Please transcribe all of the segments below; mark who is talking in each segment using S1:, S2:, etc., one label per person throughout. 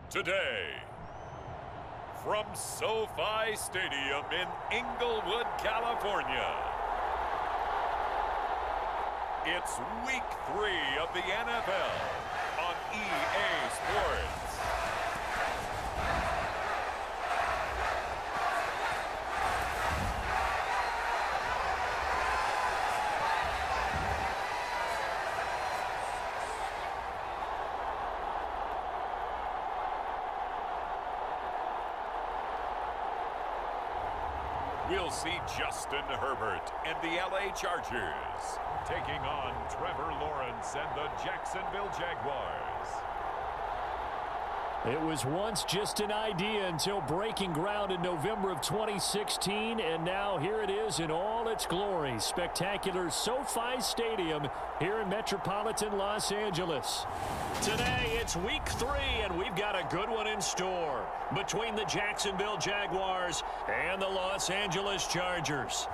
S1: today. From SoFi Stadium in Inglewood, California, it's Week 3 of the NFL on EA Sports. We'll see Justin Herbert and the LA Chargers taking on Trevor Lawrence and the Jacksonville Jaguars.
S2: It was once just an idea until breaking ground in November of 2016, and now here it is in all its glory. Spectacular SoFi Stadium here in metropolitan Los Angeles. Today, it's Week 3, and we've got a good one in store between the Jacksonville Jaguars and the Los Angeles Chargers.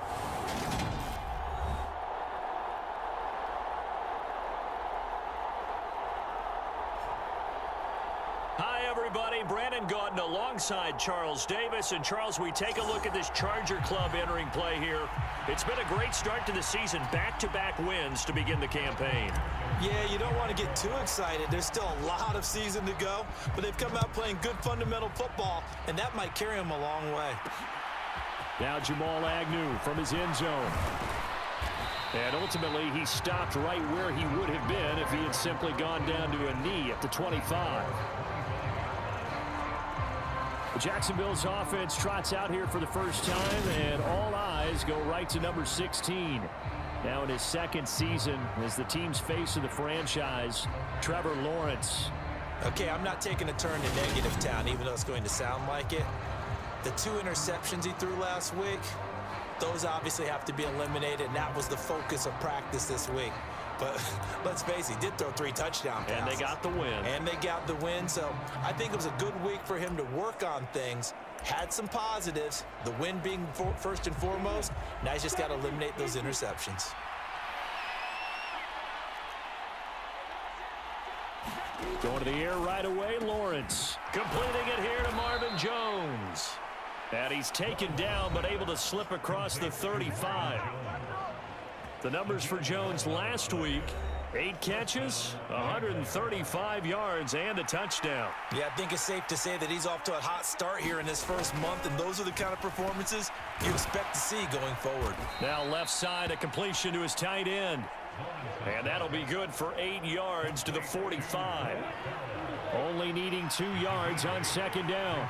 S2: Brandon Gaudin alongside Charles Davis. And Charles, we take a look at this Charger club entering play here. It's been a great start to the season. Back-to-back wins to begin the campaign.
S3: Yeah, you don't want to get too excited. There's still a lot of season to go, but they've come out playing good fundamental football, and that might carry them a long way.
S2: Now Jamal Agnew from his end zone. And ultimately, he stopped right where he would have been if he had simply gone down to a knee at the 25. Jacksonville's offense trots out here for the first time, and all eyes go right to number 16. Now in his second season as the team's face of the franchise, Trevor Lawrence.
S3: Okay, I'm not taking a turn to negative town, even though it's going to sound like it. The 2 interceptions he threw last week, those obviously have to be eliminated, and that was the focus of practice this week. But let's face it, he did throw 3 touchdown passes.
S2: And they got the win.
S3: So I think it was a good week for him to work on things. Had some positives, the win being first and foremost. Now he's just got to eliminate those interceptions.
S2: Going to the air right away, Lawrence. Completing it here to Marvin Jones. And he's taken down, but able to slip across the 35. The numbers for Jones last week: 8 catches, 135 yards, and a touchdown.
S3: Yeah, I think it's safe to say that he's off to a hot start here in his first month, and those are the kind of performances you expect to see going forward.
S2: Now left side, a completion to his tight end. And that'll be good for 8 yards to the 45. Only needing 2 yards on second down.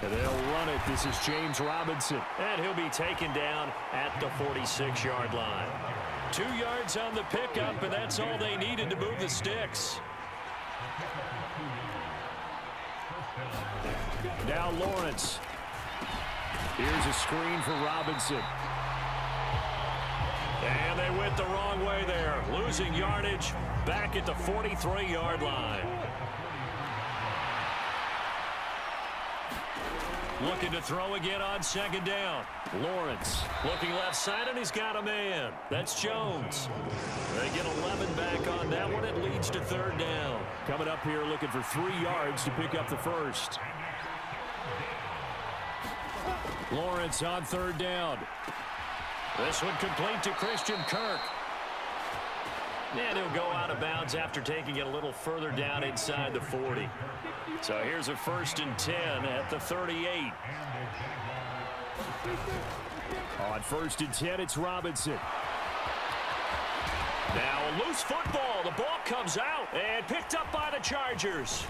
S2: And they'll run it. This is James Robinson. And he'll be taken down at the 46-yard line. 2 yards on the pickup, and that's all they needed to move the sticks. Now Lawrence. Here's a screen for Robinson. And they went the wrong way there. Losing yardage back at the 43-yard line. Looking to throw again on second down. Lawrence looking left side, and he's got a man. That's Jones. They get 11 back on that one. It leads to third down. Coming up here looking for 3 yards to pick up the first. Lawrence on third down. This one complete to Christian Kirk. And he'll go out of bounds after taking it a little further down inside the 40. So here's a 1st and 10 at the 38. On 1st and 10, it's Robinson. Now a loose football. The ball comes out and picked up by the Chargers.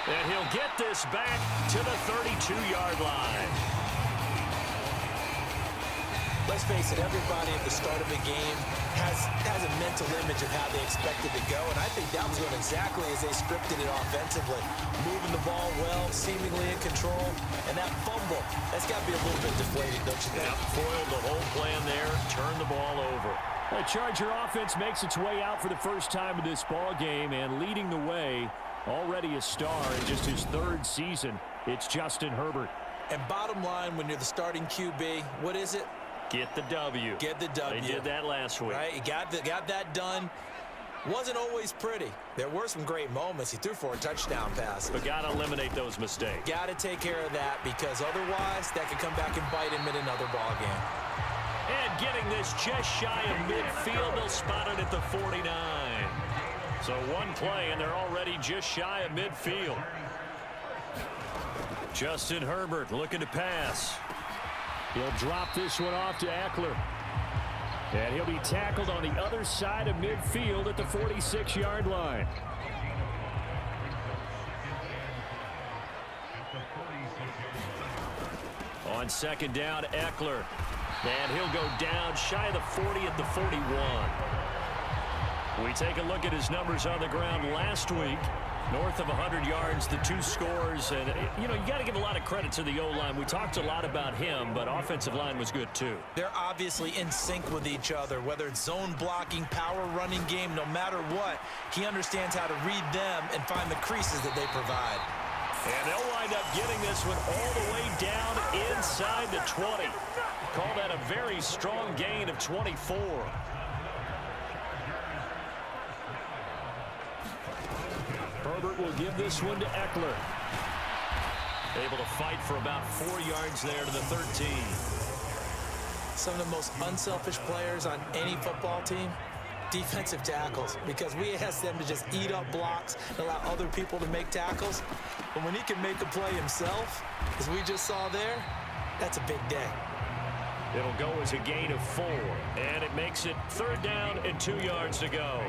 S2: And he'll get this back to the 32-yard line.
S3: Let's face it, everybody at the start of a game has a mental image of how they expect it to go, and I think that was going exactly as they scripted it offensively. Moving the ball well, seemingly in control, and that fumble, that's got to be a little bit deflating, don't you think?
S2: Yeah, foiled the whole plan there, turned the ball over. The Charger offense makes its way out for the first time in this ball game, and leading the way, already a star in just his 3rd season, it's Justin Herbert.
S3: And bottom line, when you're the starting QB, what is it?
S2: Get the W.
S3: Get the W.
S2: They did that last week.
S3: Right, you got that done. Wasn't always pretty. There were some great moments. He threw 4 touchdown passes.
S2: But got to eliminate those mistakes.
S3: Got to take care of that, because otherwise that could come back and bite him in another ball game.
S2: And getting this just shy of midfield, they'll spot it at the 49. So one play, and they're already just shy of midfield. Justin Herbert looking to pass. He'll drop this one off to Eckler. And he'll be tackled on the other side of midfield at the 46-yard line. On second down, Eckler. And he'll go down shy of the 40 at the 41. We take a look at his numbers on the ground last week. North of 100 yards, the 2 scores. And, you know, you got to give a lot of credit to the O-line. We talked a lot about him, but offensive line was good too.
S3: They're obviously in sync with each other, whether it's zone blocking, power running game, no matter what. He understands how to read them and find the creases that they provide.
S2: And they'll wind up getting this one all the way down inside the 20. Call that a very strong gain of 24. Herbert will give this one to Eckler. Able to fight for about 4 yards there to the 13.
S3: Some of the most unselfish players on any football team, defensive tackles, because we ask them to just eat up blocks and allow other people to make tackles. But when he can make a play himself, as we just saw there, that's a big day.
S2: It'll go as a gain of 4, and it makes it 3rd down and 2 yards to go.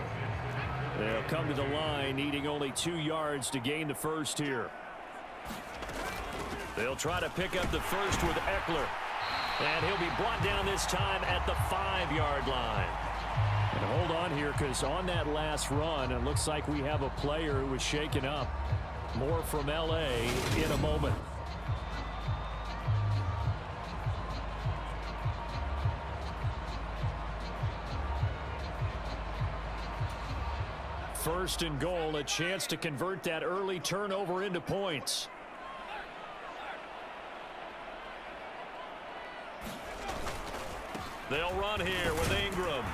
S2: They'll come to the line, needing only 2 yards to gain the first here. They'll try to pick up the first with Eckler. And he'll be brought down this time at the 5-yard line. And hold on here, because on that last run, it looks like we have a player who was shaken up. More from L.A. in a moment. First and goal, a chance to convert that early turnover into points. They'll run here with Ingram.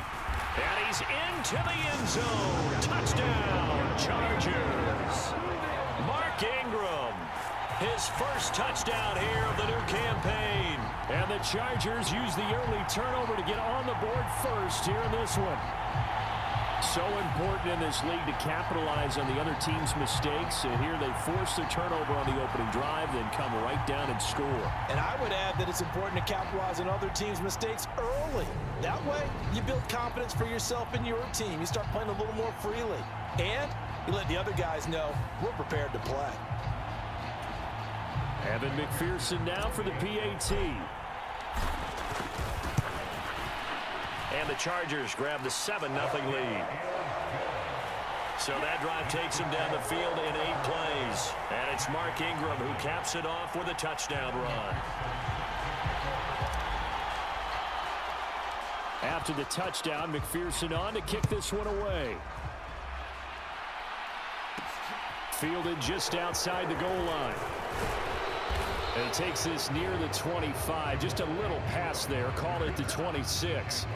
S2: And he's into the end zone. Touchdown, Chargers. Mark Ingram, his first touchdown here of the new campaign. And the Chargers use the early turnover to get on the board first here in this one. So important in this league to capitalize on the other team's mistakes. And here they force the turnover on the opening drive, then come right down and score.
S3: And I would add that it's important to capitalize on other teams' mistakes early. That way, you build confidence for yourself and your team. You start playing a little more freely. And you let the other guys know we're prepared to play.
S2: Evan McPherson now for the PAT. And the Chargers grab the 7-0 lead. So that drive takes them down the field in 8 plays. And it's Mark Ingram who caps it off with a touchdown run. After the touchdown, McPherson on to kick this one away. Fielded just outside the goal line. And he takes this near the 25. Just a little pass there. Call it the 26.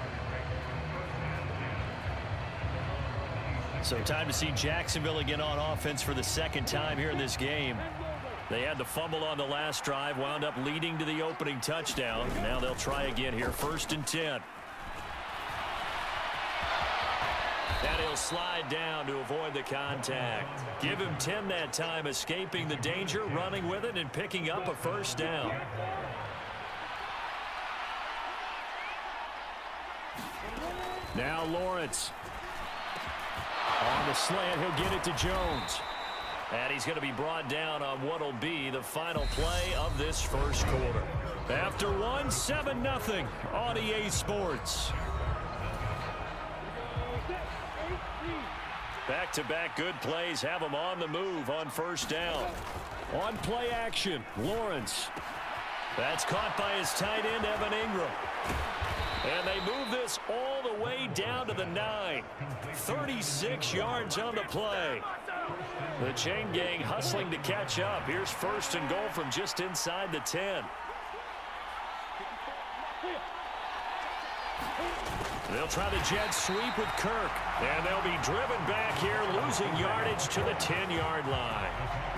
S2: So time to see Jacksonville again on offense for the 2nd time here in this game. They had the fumble on the last drive, wound up leading to the opening touchdown. Now they'll try again here, 1st and 10. And he'll slide down to avoid the contact. Give him 10 that time, escaping the danger, running with it, and picking up a 1st down. Now Lawrence. On the slant, he'll get it to Jones. And he's going to be brought down on what will be the final play of this first quarter. After 7-0 on EA Sports. Back-to-back good plays have him on the move on 1st down. On play action, Lawrence. That's caught by his tight end, Evan Ingram. And they move this all the way down to the 9. 36 yards on the play. The chain gang hustling to catch up. Here's 1st and goal from just inside the 10. They'll try the jet sweep with Kirk. And they'll be driven back here, losing yardage to the 10-yard line.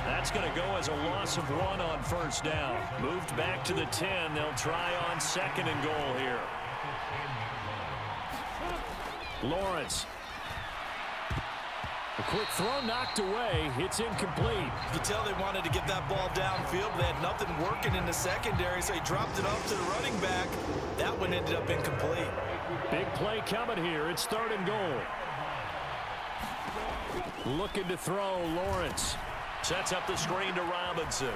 S2: That's going to go as a loss of 1 on first down. Moved back to the 10. They'll try on 2nd and goal here. Lawrence. A quick throw knocked away. It's incomplete.
S3: You can tell they wanted to get that ball downfield, but they had nothing working in the secondary, so he dropped it off to the running back. That one ended up incomplete.
S2: Big play coming here. It's 3rd and goal. Looking to throw, Lawrence. Sets up the screen to Robinson.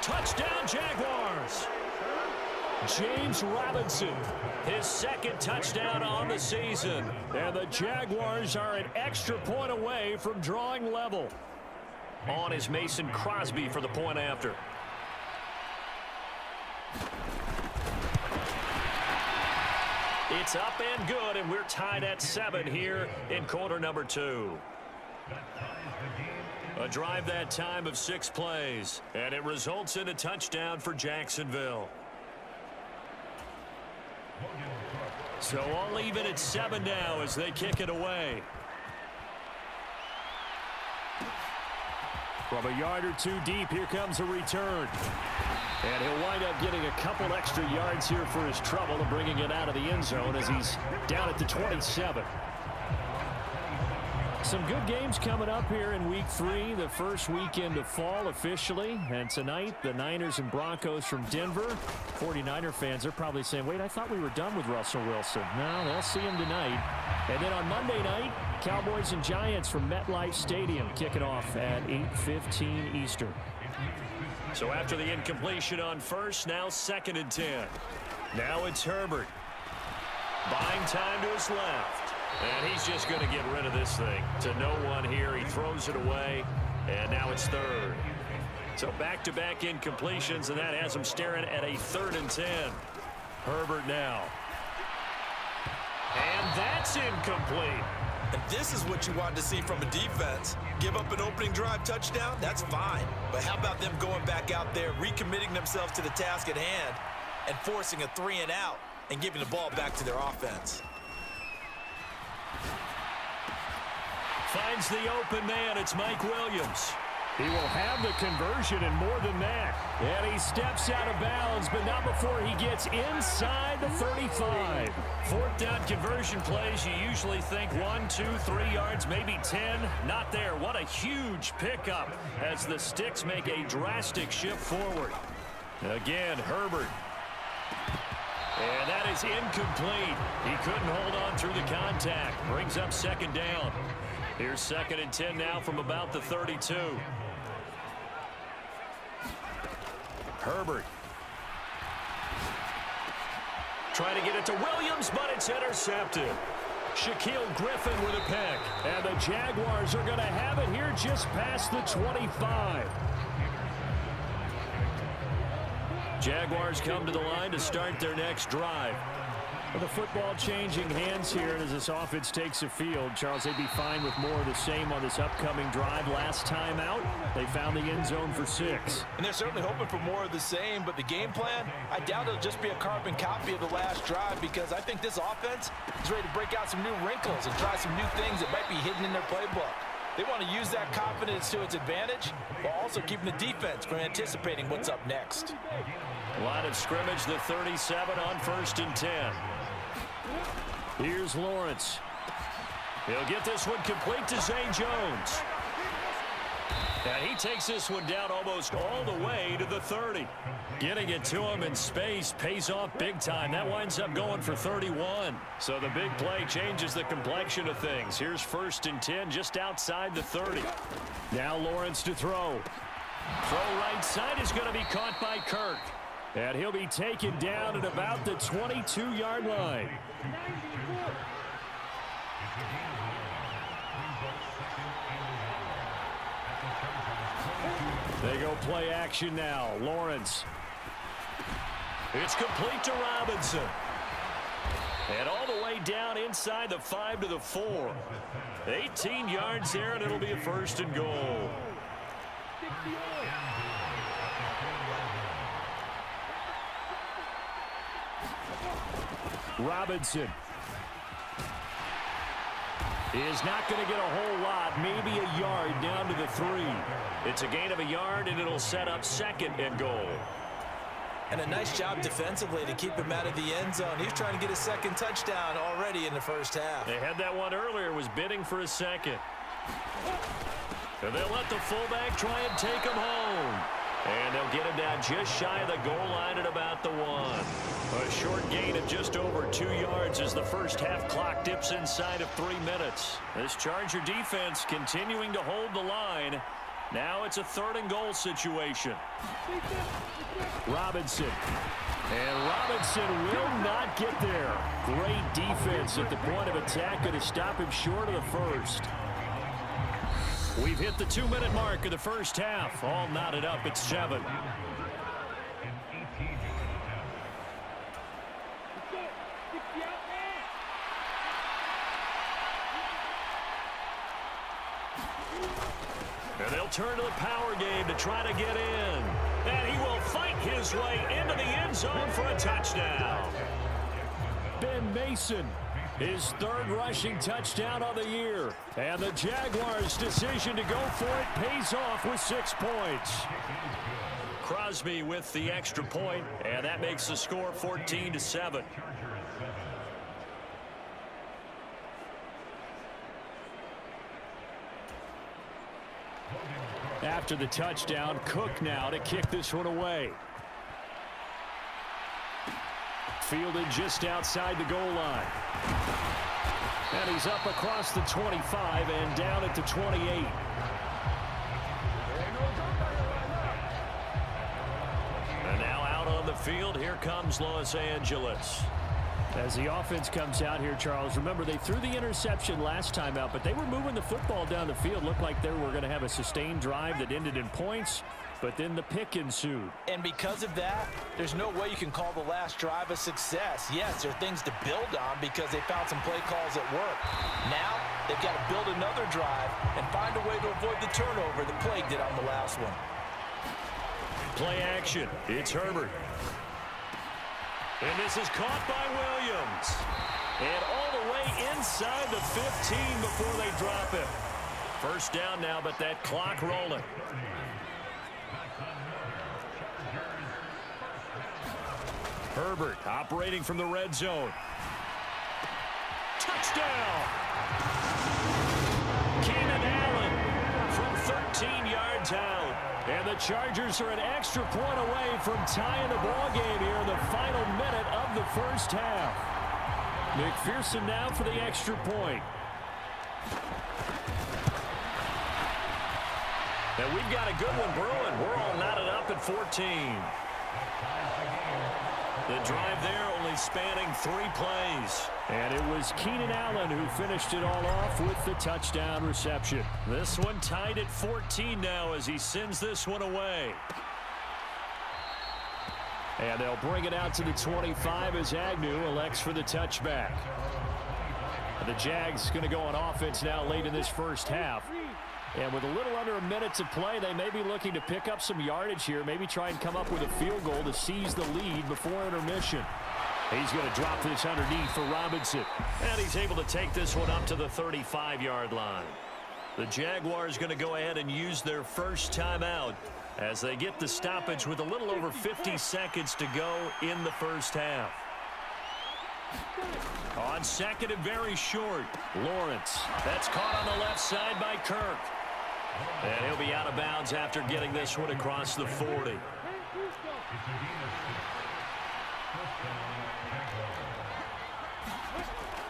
S2: Touchdown, Jaguars! James Robinson, his 2nd touchdown on the season. And the Jaguars are an extra point away from drawing level. On is Mason Crosby for the point after. It's up and good, and we're tied at 7 here in quarter number 2. A drive that time of 6 plays, and it results in a touchdown for Jacksonville. So all even at 7 now as they kick it away. From a yard or 2 deep, here comes a return. And he'll wind up getting a couple extra yards here for his trouble and bringing it out of the end zone as he's down at the 27. Some good games coming up here in week 3, the first weekend of fall officially. And tonight, the Niners and Broncos from Denver. 49er fans are probably saying, wait, I thought we were done with Russell Wilson. No, they'll see him tonight. And then on Monday night, Cowboys and Giants from MetLife Stadium kicking off at 8:15 Eastern. So after the incompletion on first, now 2nd and 10. Now it's Herbert. Buying time to his left. And he's just going to get rid of this thing to no one here. He throws it away, and now it's 3rd. So back-to-back incompletions, and that has him staring at a 3rd and 10. Herbert now. And that's incomplete.
S3: And this is what you want to see from a defense. Give up an opening drive touchdown, that's fine. But how about them going back out there, recommitting themselves to the task at hand, and forcing a 3 and out, and giving the ball back to their offense.
S2: Finds the open man. It's Mike Williams. He will have the conversion and more than that. And he steps out of bounds, but not before he gets inside the 35. 4th down conversion plays, you usually think 1, 2, 3 yards, maybe 10. Not there. What a huge pickup as the Sticks make a drastic shift forward. Again, Herbert. And that is incomplete. He couldn't hold on through the contact. Brings up 2nd down. Here's 2nd and 10 now from about the 32. Herbert. Trying to get it to Williams, but it's intercepted. Shaquille Griffin with a pick. And the Jaguars are going to have it here just past the 25. Jaguars come to the line to start their next drive. The football changing hands here, and as this offense takes the field, Charles, they'd be fine with more of the same on this upcoming drive. Last time out, they found the end zone for 6.
S3: And they're certainly hoping for more of the same, but the game plan, I doubt it'll just be a carbon copy of the last drive, because I think this offense is ready to break out some new wrinkles and try some new things that might be hidden in their playbook. They want to use that confidence to its advantage, while also keeping the defense from anticipating what's up next.
S2: Line of scrimmage, the 37 on 1st and 10. Here's Lawrence. He'll get this one complete to Zay Jones. And he takes this one down almost all the way to the 30. Getting it to him in space pays off big time. That winds up going for 31. So the big play changes the complexion of things. Here's 1st and 10 just outside the 30. Now Lawrence to throw. Throw right side is going to be caught by Kirk. And he'll be taken down at about the 22-yard line. They go play action now. Lawrence. It's complete to Robinson. And all the way down inside the 5 to the 4. 18 yards there, and it'll be a 1st and goal. Robinson is not going to get a whole lot, maybe a yard down to the 3. It's a gain of a yard, and it'll set up 2nd and goal.
S3: And a nice job defensively to keep him out of the end zone. He's trying to get a 2nd touchdown already in the first half.
S2: They had that one earlier, was bidding for a 2nd. And they'll let the fullback try and take him home. And they'll get him down just shy of the goal line at about the 1. A short gain of just over 2 yards as the first half clock dips inside of 3 minutes. This Charger defense continuing to hold the line. Now it's a 3rd and goal situation. Robinson. And Robinson will not get there. Great defense at the point of attack, going to stop him short of the first. We've hit the 2-minute mark of the first half. All knotted up at 7. And they'll turn to the power game to try to get in. And he will fight his way into the end zone for a touchdown. Ben Mason, his 3rd rushing touchdown of the year. And the Jaguars' decision to go for it pays off with 6 points. Crosby with the extra point, and that makes the score 14-7. After the touchdown, Cook now to kick this one away. Fielded just outside the goal line. And he's up across the 25 and down at the 28. And now out on the field, here comes Los Angeles. As the offense comes out here, Charles, remember they threw the interception last time out, but they were moving the football down the field. Looked like they were going to have a sustained drive that ended in points, but then the pick ensued.
S3: And because of that, there's no way you can call the last drive a success. Yes, there are things to build on because they found some play calls at work. Now, they've got to build another drive and find a way to avoid the turnover that plagued it on the last one.
S2: Play action. It's Herbert. And this is caught by Williams. And all the way inside the 15 before they drop it. First down now, but that clock rolling. Herbert operating from the red zone. Touchdown! Keenan Allen from 13 yards out. And the Chargers are an extra point away from tying the ball game here in the final minute of the first half. McPherson now for the extra point. And we've got a good one brewing. We're all knotted up at 14. The drive there only spanning 3 plays. And it was Keenan Allen who finished it all off with the touchdown reception. This one tied at 14 now as he sends this one away. And they'll bring it out to the 25 as Agnew elects for the touchback. The Jags going to go on offense now late in this first half. And with a little under a minute to play, they may be looking to pick up some yardage here, maybe try and come up with a field goal to seize the lead before intermission. He's going to drop this underneath for Robinson. And he's able to take this one up to the 35-yard line. The Jaguars going to go ahead and use their first timeout as they get the stoppage with a little over 50 seconds to go in the first half. On second and very short, Lawrence. That's caught on the left side by Kirk. And he'll be out of bounds after getting this one across the 40.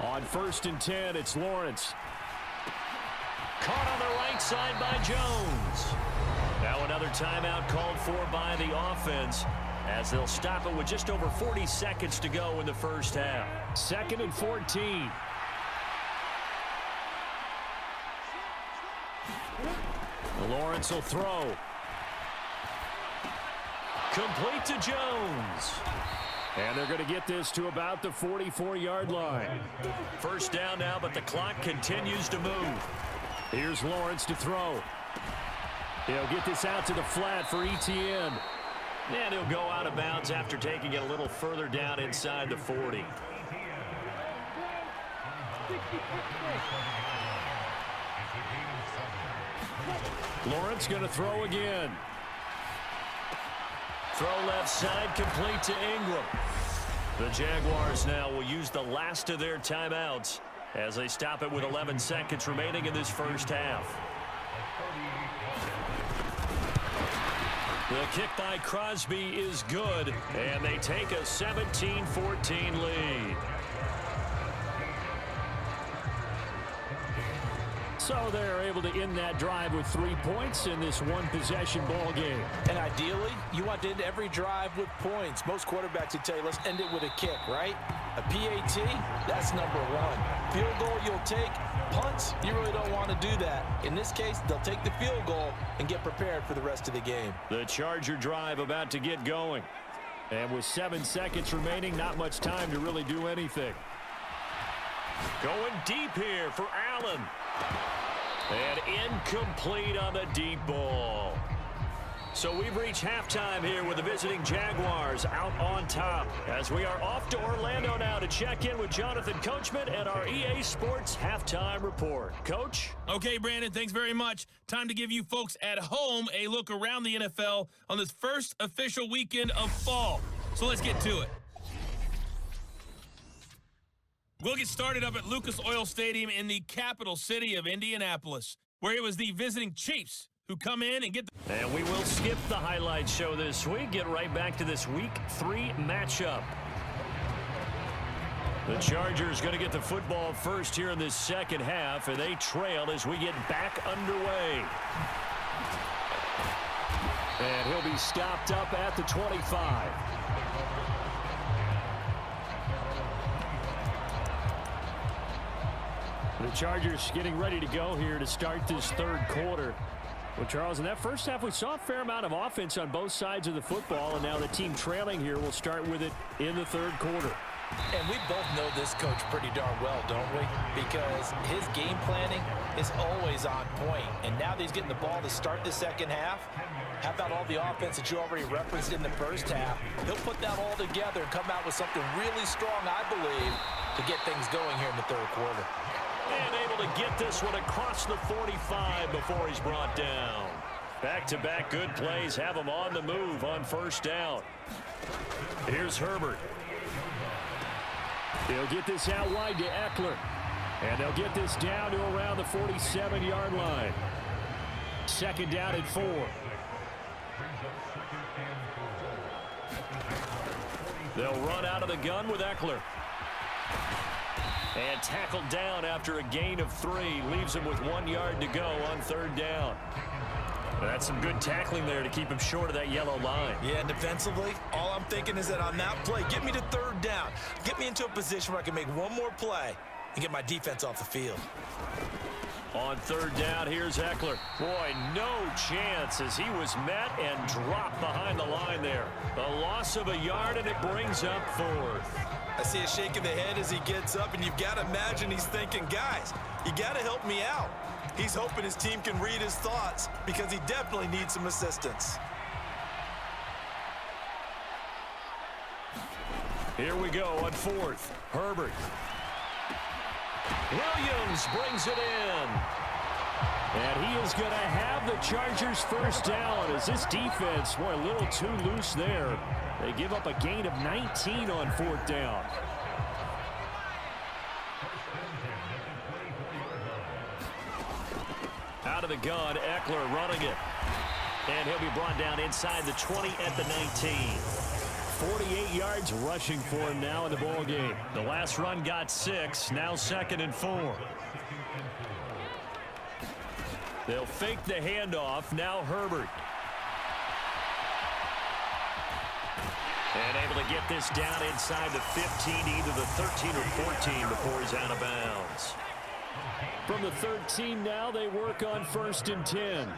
S2: On 1st and 10, it's Lawrence. Caught on the right side by Jones. Now another timeout called for by the offense as they'll stop it with just over 40 seconds to go in the first half. 2nd and 14. Lawrence will throw. Complete to Jones. And they're going to get this to about the 44-yard line. First down now, but the clock continues to move. Here's Lawrence to throw. He'll get this out to the flat for Etienne. And he'll go out of bounds after taking it a little further down inside the 40. Lawrence going to throw again. Throw left side, complete to Ingram. The Jaguars now will use the last of their timeouts as they stop it with 11 seconds remaining in this first half. The kick by Crosby is good, and they take a 17-14 lead. So they're able to end that drive with 3 points in this one-possession ball game.
S3: And ideally, you want to end every drive with points. Most quarterbacks would tell you, let's end it with a kick, right? A PAT, that's number one. Field goal you'll take. Punts, you really don't want to do that. In this case, they'll take the field goal and get prepared for the rest of the game.
S2: The Charger drive about to get going. And with 7 seconds remaining, not much time to really do anything. Going deep here for Allen. And incomplete on the deep ball. So we've reached halftime here with the visiting Jaguars out on top. As we are off to Orlando now to check in with Jonathan Coachman and our EA Sports Halftime Report. Coach?
S4: Okay, Brandon, thanks very much. Time to give you folks at home a look around the NFL on this first official weekend of fall. So let's get to it. We'll get started up at Lucas Oil Stadium in the capital city of Indianapolis, where it was the visiting Chiefs who come in and get the...
S2: And we will skip the highlight show this week. Get right back to this Week 3 matchup. The Chargers going to get the football first here in this second half, and they trail as we get back underway. And he'll be stopped up at the 25. The Chargers getting ready to go here to start this third quarter. Well, Charles, in that first half, we saw a fair amount of offense on both sides of the football, and now the team trailing here will start with it in the third quarter.
S3: And we both know this coach pretty darn well, don't we? Because his game planning is always on point. And now that he's getting the ball to start the second half, how about all the offense that you already referenced in the first half? He'll put that all together and come out with something really strong, I believe, to get things going here in the third quarter.
S2: And able to get this one across the 45 before he's brought down. Back-to-back good plays have him on the move on first down. Here's Herbert. He'll get this out wide to Eckler. And they'll get this down to around the 47-yard line. Second down and 4. They'll run out of the gun with Eckler. And tackled down after a gain of 3. Leaves him with 1 yard to go on third down. That's some good tackling there to keep him short of that yellow line.
S3: Yeah, and defensively, all I'm thinking is that on that play, get me to third down. Get me into a position where I can make one more play and get my defense off the field.
S2: On third down, here's Eckler. Boy, no chance as he was met and dropped behind the line there. The loss of a yard, and it brings up fourth.
S3: I see a shake of the head as he gets up, and you've got to imagine he's thinking, guys, you got to help me out. He's hoping his team can read his thoughts because he definitely needs some assistance.
S2: Here we go on fourth. Herbert. Williams brings it in. And he is going to have the Chargers first down as this defense, boy, a little too loose there. They give up a gain of 19 on fourth down. Out of the gun, Eckler running it. And he'll be brought down inside the 20 at the 19. 48 yards rushing for him now in the ball game. The last run got 6, now second and 4. They'll fake the handoff, now Herbert. And able to get this down inside the 15, either the 13 or 14 before he's out of bounds. From the 13 now, they work on first and 10.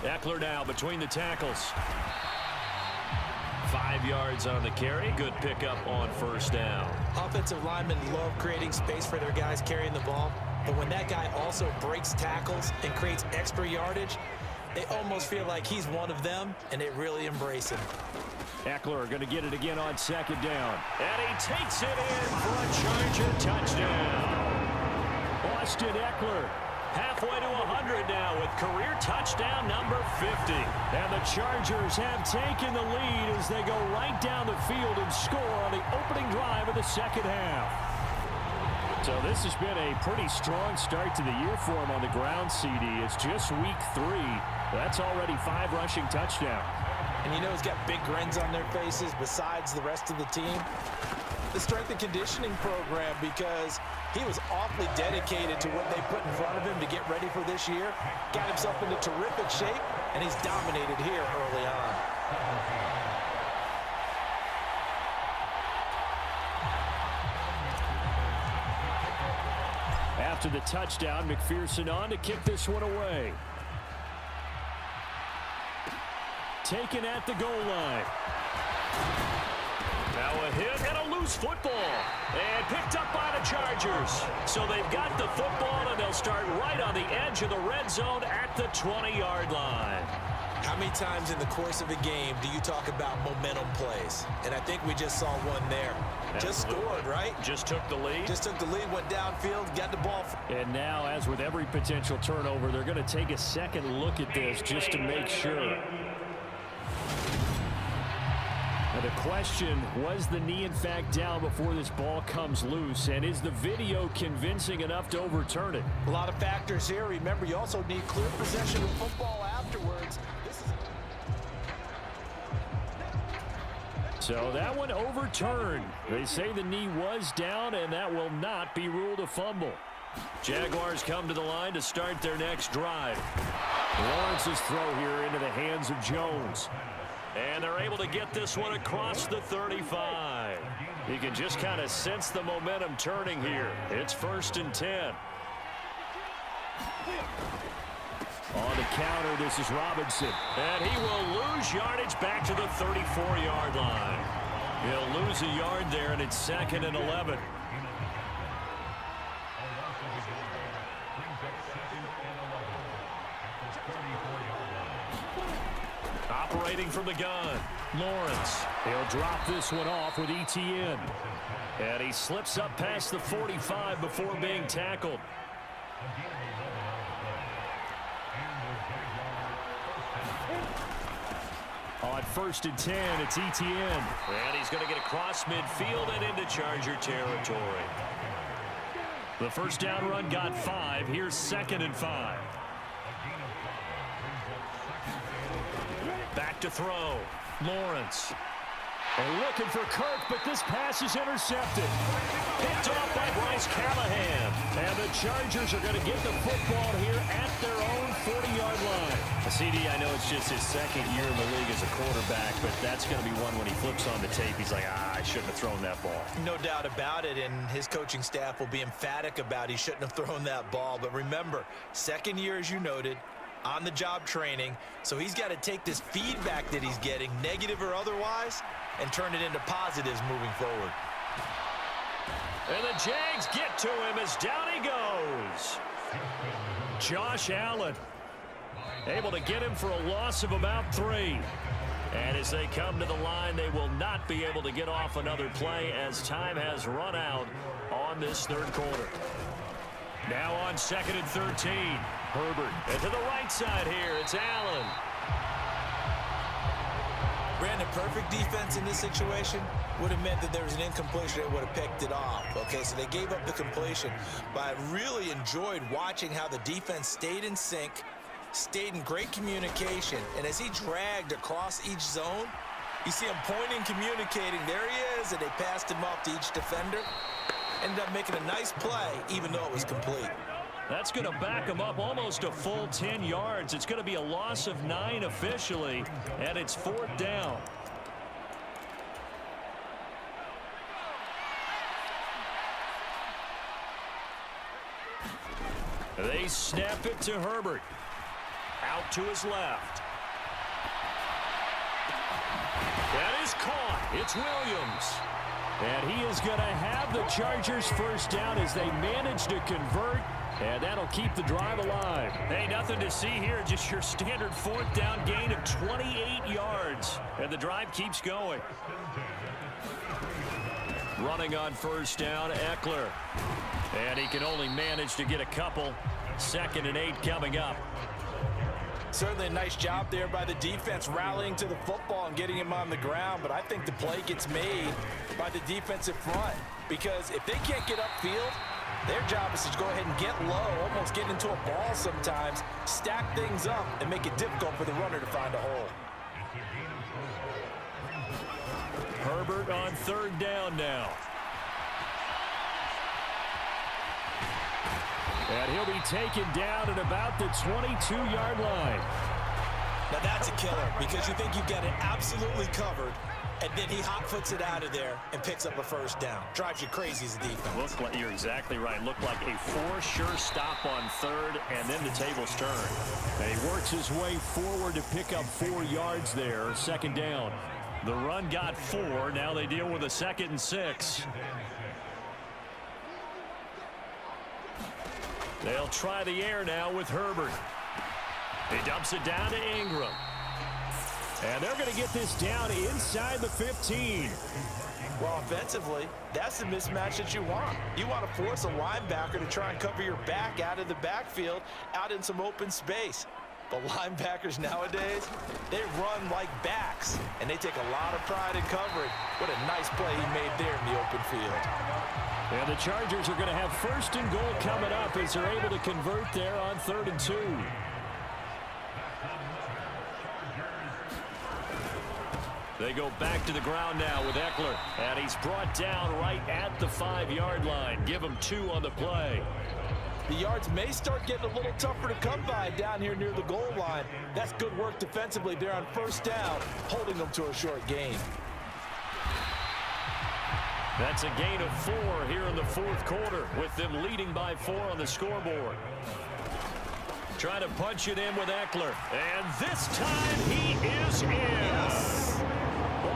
S2: Eckler now between the tackles. 5 yards on the carry. Good pickup on first down.
S3: Offensive linemen love creating space for their guys carrying the ball. But when that guy also breaks tackles and creates extra yardage, They almost feel like he's one of them, and they really embrace him.
S2: Eckler going to get it again on second down. And he takes it in for a Charger touchdown. Austin Eckler halfway to 100 now with career touchdown number 50. And the Chargers have taken the lead as they go right down the field and score on the opening drive of the second half. So this has been a pretty strong start to the year for him on the ground, CD. It's just week 3. That's already 5 rushing touchdowns.
S3: And you know he's got big grins on their faces besides the rest of the team. The strength and conditioning program, because he was awfully dedicated to what they put in front of him to get ready for this year. Got himself into terrific shape, and he's dominated here early on.
S2: After the touchdown, McPherson on to kick this one away. Taken at the goal line. Now a hit and a loose football. And picked up by the Chargers. So they've got the football, and they'll start right on the edge of the red zone at the 20-yard line.
S3: How many times in the course of a game do you talk about momentum plays? And I think we just saw one there. Just scored, right?
S2: Just took the lead.
S3: Just took the lead, went downfield, got the ball.
S2: And now, as with every potential turnover, they're going to take a second look at this just to make sure. Now the question, was the knee in fact down before this ball comes loose? And is the video convincing enough to overturn it?
S3: A lot of factors here. Remember, you also need clear possession of football afterwards.
S2: So that one overturned. They say the knee was down, and that will not be ruled a fumble. Jaguars come to the line to start their next drive. Lawrence's throw here into the hands of Jones. And they're able to get this one across the 35. You can just kind of sense the momentum turning here. It's 1st and 10. On the counter, this is Robinson. And he will lose yardage back to the 34-yard line. He'll lose a yard there, and it's 2nd and 11. Operating from the gun, Lawrence. He'll drop this one off with ETN. And he slips up past the 45 before being tackled. On 1st and 10, it's ETN. And he's going to get across midfield and into Charger territory. The first down run got 5. Here's 2nd and 5. Back to throw. Lawrence. And looking for Kirk, but this pass is intercepted. Picked off by Bryce Callahan. And the Chargers are going to get the football here at their own 40-yard line. CD, I know it's just his 2nd year in the league as a quarterback, but that's going to be one when he flips on the tape. He's like, I shouldn't have thrown that ball.
S3: No doubt about it, and his coaching staff will be emphatic about he shouldn't have thrown that ball. But remember, 2nd year, as you noted, on-the-job training, so he's got to take this feedback that he's getting, negative or otherwise, and turn it into positives moving forward.
S2: And the Jags get to him as down he goes. Josh Allen able to get him for a loss of about 3. And as they come to the line, they will not be able to get off another play as time has run out on this 3rd quarter. Now on 2nd and 13. Herbert. And to the right side here, it's Allen.
S3: Brandon, perfect defense in this situation would have meant that there was an incompletion that would have picked it off. Okay, so they gave up the completion. But I really enjoyed watching how the defense stayed in sync, stayed in great communication. And as he dragged across each zone, you see him pointing, communicating. There he is, and they passed him off to each defender. Ended up making a nice play, even though it was complete.
S2: That's going to back him up almost a full 10 yards. It's going to be a loss of 9 officially, and it's 4th down. They snap it to Herbert. Out to his left. That is caught. It's Williams. And he is going to have the Chargers first down as they manage to convert And that'll keep the drive alive. Hey, nothing to see here. Just your standard fourth down gain of 28 yards. And the drive keeps going. Running on first down, Eckler. And he can only manage to get a couple. 2nd and 8 coming up.
S3: Certainly a nice job there by the defense rallying to the football and getting him on the ground, but I think the play gets made by the defensive front because if they can't get upfield, their job is to go ahead and get low, almost get into a ball sometimes, stack things up, and make it difficult for the runner to find a hole.
S2: Herbert on 3rd down now. And he'll be taken down at about the 22-yard line.
S3: Now that's a killer because you think you've got it absolutely covered, and then he hot-foots it out of there and picks up a first down. Drives you crazy as a defense.
S2: Looks like you're exactly right. Looked like a for-sure stop on 3rd, and then the tables turn. And he works his way forward to pick up 4 yards there. 2nd down. The run got 4. Now they deal with a 2nd and 6. They'll try the air now with Herbert. He dumps it down to Ingram. And they're going to get this down inside the 15.
S3: Well, offensively, that's the mismatch that you want. You want to force a linebacker to try and cover your back out of the backfield, out in some open space. But linebackers nowadays, they run like backs, and they take a lot of pride in coverage. What a nice play he made there in the open field.
S2: And the Chargers are going to have 1st and goal coming up as they're able to convert there on 3rd and 2. They go back to the ground now with Eckler. And he's brought down right at the 5-yard line. Give him 2 on the play.
S3: The yards may start getting a little tougher to come by down here near the goal line. That's good work defensively there on 1st down, holding them to a short gain.
S2: That's a gain of 4 here in the 4th quarter, with them leading by 4 on the scoreboard. Trying to punch it in with Eckler. And this time he is in. Yes.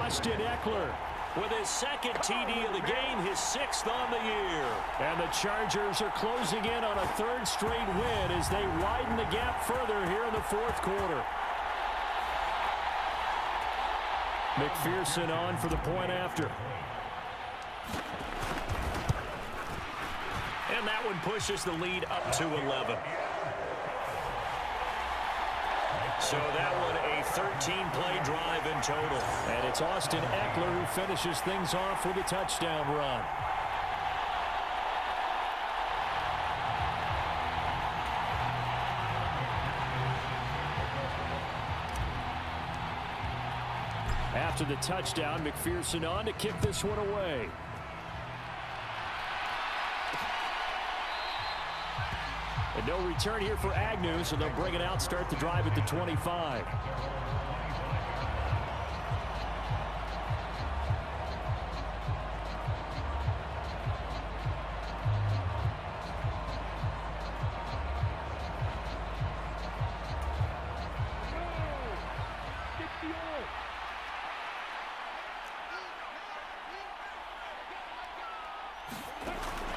S2: Austin Eckler with his 2nd TD of the game, his 6th on the year. And the Chargers are closing in on a 3rd straight win as they widen the gap further here in the 4th quarter. McPherson on for the point after. And that one pushes the lead up to 11. So that one a 13-play drive in total. And it's Austin Eckler who finishes things off with a touchdown run. After the touchdown, McPherson on to kick this one away. And no return here for Agnew, so they'll bring it out, start the drive at the 25.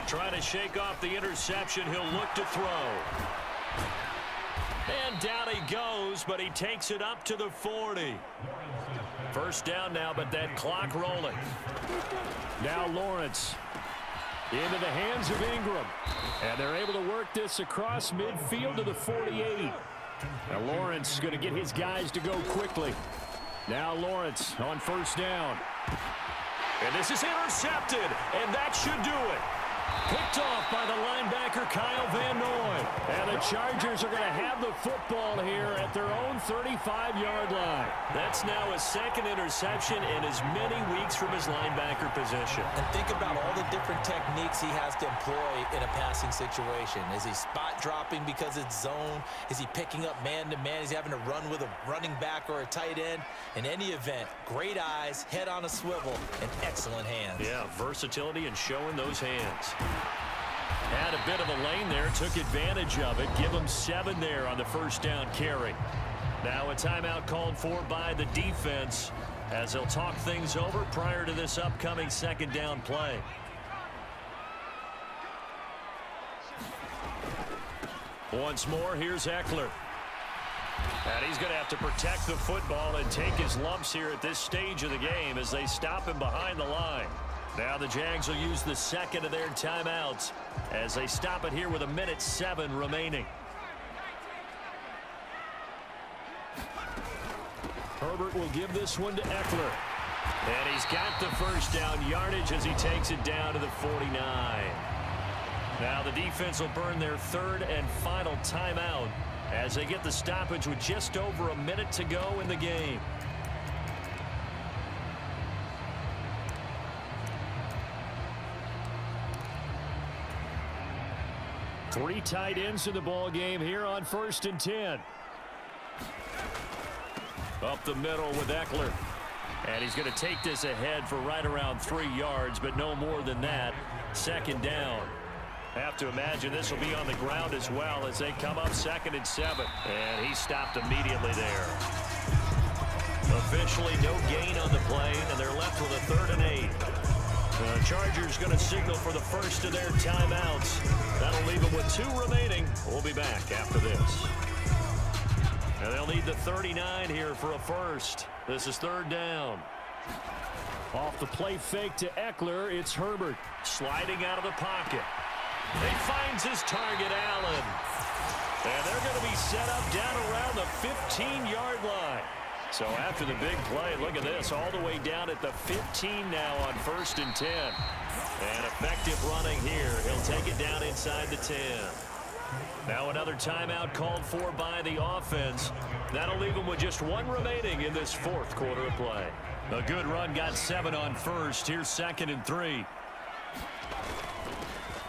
S2: Trying to shake off the interception. He'll look to throw. And down he goes, but he takes it up to the 40. First down now, but that clock rolling. Now Lawrence into the hands of Ingram. And they're able to work this across midfield to the 48. Now Lawrence is going to get his guys to go quickly. Now Lawrence on first down. And this is intercepted, and that should do it. Picked off by the linebacker, Kyle Van Noy. And the Chargers are going to have the football here at their own 35-yard line. That's now his 2nd interception in as many weeks from his linebacker position.
S3: And think about all the different techniques he has to employ in a passing situation. Is he spot dropping because it's zone? Is he picking up man-to-man? Is he having to run with a running back or a tight end? In any event, great eyes, head on a swivel, and excellent hands.
S2: Yeah, versatility and showing those hands. Had a bit of a lane there, took advantage of it. Give him 7 there on the first down carry. Now a timeout called for by the defense as they'll talk things over prior to this upcoming 2nd down play. Once more, here's Eckler. And he's going to have to protect the football and take his lumps here at this stage of the game as they stop him behind the line. Now the Jags will use the second of their timeouts as they stop it here with 1:07 remaining. Herbert will give this one to Eckler. And he's got the first down yardage as he takes it down to the 49. Now the defense will burn their third and final timeout as they get the stoppage with just over a minute to go in the game. Three tight ends in the ball game here on 1st and 10. Up the middle with Eckler. And he's going to take this ahead for right around 3 yards, but no more than that. Second down. Have to imagine this will be on the ground as well as they come up 2nd and 7. And he stopped immediately there. Officially no gain on the play, and they're left with a 3rd and 8. The Chargers going to signal for the first of their timeouts. That'll leave them with 2 remaining. We'll be back after this. And they'll need the 39 here for a first. This is 3rd down. Off the play fake to Eckler, it's Herbert sliding out of the pocket. He finds his target, Allen. And they're going to be set up down around the 15-yard line. So after the big play, look at this, all the way down at the 15 now on 1st and 10. And effective running here. He'll take it down inside the 10. Now another timeout called for by the offense. That'll leave them with just 1 remaining in this 4th quarter of play. A good run got 7 on first. Here's 2nd and 3.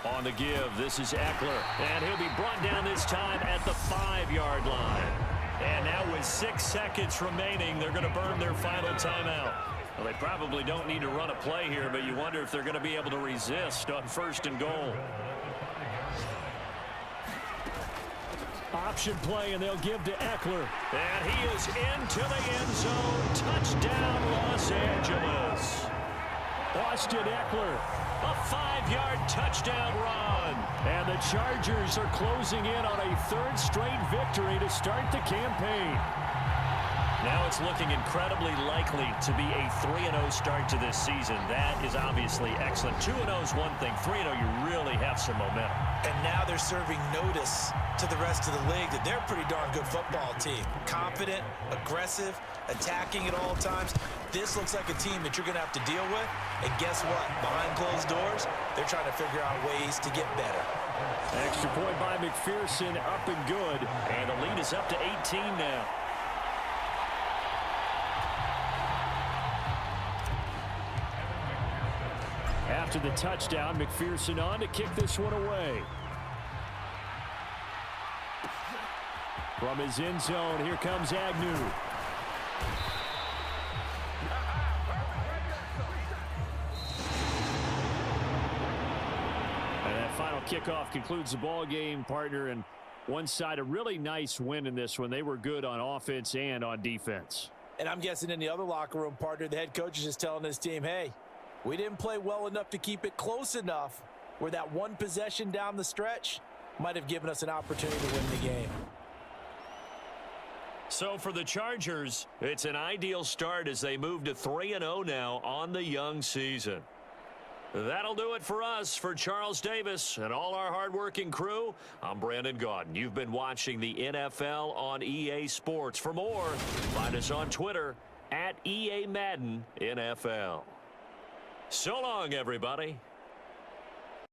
S2: On the give, this is Eckler. And he'll be brought down this time at the 5-yard line. And now with 6 seconds remaining, they're going to burn their final timeout. Well, they probably don't need to run a play here, but you wonder if they're going to be able to resist on 1st and goal. Option play, and they'll give to Eckler. And he is into the end zone. Touchdown, Los Angeles. Austin Eckler, a 5-yard touchdown run. And the Chargers are closing in on a 3rd straight victory to start the campaign. Now it's looking incredibly likely to be a 3-0 start to this season. That is obviously excellent. 2-0 is one thing. 3-0, you really have some momentum.
S3: And now they're serving notice to the rest of the league that they're a pretty darn good football team. Confident, aggressive, attacking at all times. This looks like a team that you're going to have to deal with. And guess what? Behind closed doors, they're trying to figure out ways to get better.
S2: Extra point by McPherson, up and good. And the lead is up to 18 now. After the touchdown, McPherson on to kick this one away. From his end zone, here comes Agnew. And that final kickoff concludes the ball game, partner. And one side, a really nice win in this one. They were good on offense and on defense.
S3: And I'm guessing in the other locker room, partner, the head coach is just telling his team, hey, we didn't play well enough to keep it close enough where that one possession down the stretch might have given us an opportunity to win the game.
S2: So for the Chargers, it's an ideal start as they move to 3-0 now on the young season. That'll do it for us. For Charles Davis and all our hardworking crew, I'm Brandon Gaudin. You've been watching the NFL on EA Sports. For more, find us on Twitter @EA Madden NFL. So long, everybody.